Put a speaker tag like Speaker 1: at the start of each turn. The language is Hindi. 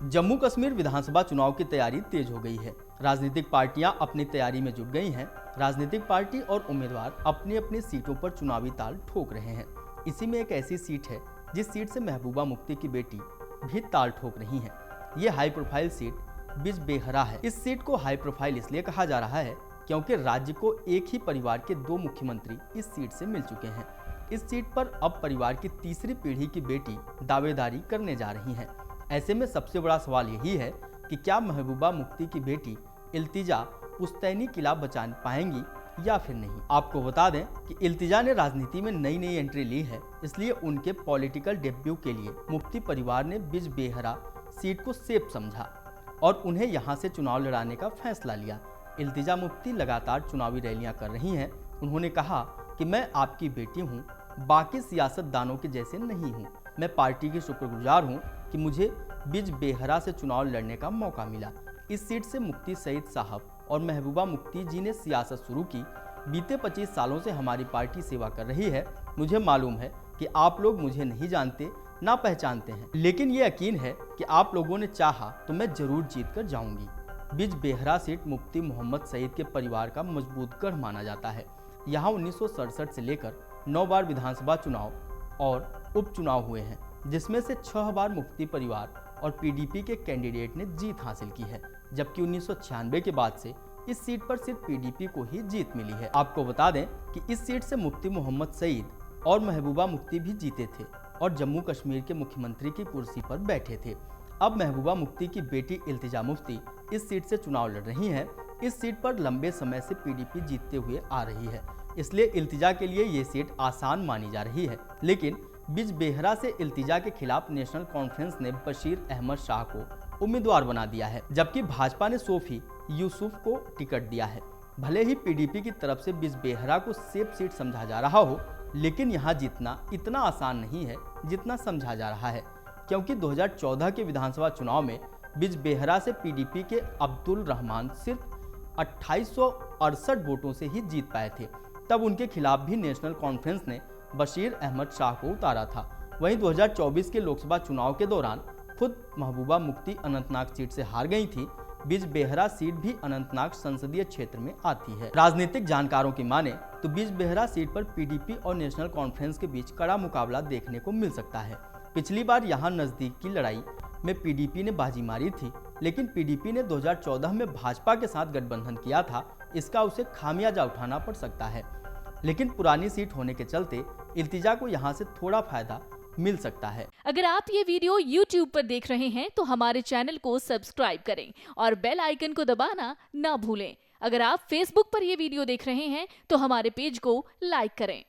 Speaker 1: जम्मू कश्मीर विधानसभा चुनाव की तैयारी तेज हो गई है। राजनीतिक पार्टियां अपनी तैयारी में जुट गई हैं। राजनीतिक पार्टी और उम्मीदवार अपनी अपनी सीटों पर चुनावी ताल ठोक रहे हैं। इसी में एक ऐसी सीट है जिस सीट से महबूबा मुफ्ती की बेटी भी ताल ठोक रही है। ये हाई प्रोफाइल सीट बिजबेहरा है। इस सीट को हाई प्रोफाइल इसलिए कहा जा रहा है क्योंकि राज्य को एक ही परिवार के 2 मुख्यमंत्री इस सीट से मिल चुके हैं। इस सीट पर अब परिवार की तीसरी पीढ़ी की बेटी दावेदारी करने जा रही है। ऐसे में सबसे बड़ा सवाल यही है कि क्या महबूबा मुफ्ती की बेटी इल्तिजा पुश्तैनी किला बचा पाएंगी या फिर नहीं। आपको बता दें कि इल्तिजा ने राजनीति में नई एंट्री ली है, इसलिए उनके पॉलिटिकल डेब्यू के लिए मुफ्ती परिवार ने बिजबेहरा सीट को सेफ समझा और उन्हें यहां से चुनाव लड़ाने का फैसला लिया। इल्तिजा मुफ्ती लगातार चुनावी रैलियां कर रही हैं। उन्होंने कहा कि मैं आपकी बेटी हूं, बाकी सियासतदानों के जैसे नहीं हूं। मैं पार्टी की शुक्रगुजार हूं कि मुझे बिजबेहरा से चुनाव लड़ने का मौका मिला। इस सीट से मुफ्ती सईद साहब और महबूबा मुफ्ती जी ने सियासत शुरू की। बीते 25 सालों से हमारी पार्टी सेवा कर रही है। मुझे मालूम है कि आप लोग मुझे नहीं जानते ना पहचानते हैं, लेकिन ये यकीन है कि आप लोगों ने चाहा तो मैं जरूर जीत कर जाऊंगी। बिजबेहरा सीट मुफ्ती मोहम्मद सईद के परिवार का मजबूत गढ़ माना जाता है। यहाँ 1967 से लेकर 9 बार विधानसभा चुनाव और उपचुनाव हुए हैं, जिसमें से 6 बार मुफ्ती परिवार और पीडीपी के कैंडिडेट ने जीत हासिल की है, जबकि 1996 के बाद से इस सीट पर सिर्फ पीडीपी को ही जीत मिली है। आपको बता दें कि इस सीट से मुफ्ती मोहम्मद सईद और महबूबा मुफ्ती भी जीते थे और जम्मू कश्मीर के मुख्यमंत्री की कुर्सी पर बैठे थे। अब महबूबा मुफ्ती की बेटी इल्तिजा मुफ्ती इस सीट से चुनाव लड़ रही हैं। इस सीट पर लंबे समय से पीडीपी जीतते हुए आ रही है, इसलिए इल्तिजा के लिए ये सीट आसान मानी जा रही है। लेकिन बिजबेहरा से इल्तिजा के खिलाफ नेशनल कॉन्फ्रेंस ने बशीर अहमद शाह को उम्मीदवार बना दिया है, जबकि भाजपा ने सोफी यूसुफ को टिकट दिया है। भले ही पीडीपी की तरफ से बिजबेहरा को सेफ सीट समझा जा रहा हो, लेकिन यहाँ जीतना इतना आसान नहीं है जितना समझा जा रहा है, क्योंकि 2014 के विधानसभा चुनाव में बिजबेहरा से पीडीपी के अब्दुल रहमान सिर्फ 2868 वोटों से ही जीत पाए थे। तब उनके खिलाफ भी नेशनल कॉन्फ्रेंस ने बशीर अहमद शाह को उतारा था। वहीं 2024 के लोकसभा चुनाव के दौरान खुद महबूबा मुफ्ती अनंतनाग सीट से हार गई थी। बिजबेहरा सीट भी अनंतनाग संसदीय क्षेत्र में आती है। राजनीतिक जानकारों की माने तो बिजबेहरा सीट पर पीडीपी और नेशनल कॉन्फ्रेंस के बीच कड़ा मुकाबला देखने को मिल सकता है। पिछली बार यहाँ नजदीक की लड़ाई में पीडीपी ने बाजी मारी थी, लेकिन पीडीपी ने 2014 में भाजपा के साथ गठबंधन किया था। इसका उसे खामियाजा उठाना पड़ सकता है, लेकिन पुरानी सीट होने के चलते इल्तिजा को यहाँ से थोड़ा फायदा मिल सकता है।
Speaker 2: अगर आप ये वीडियो YouTube पर देख रहे हैं तो हमारे चैनल को सब्सक्राइब करें और बेल आइकन को दबाना ना भूलें। अगर आप Facebook पर ये वीडियो देख रहे हैं तो हमारे पेज को लाइक करें।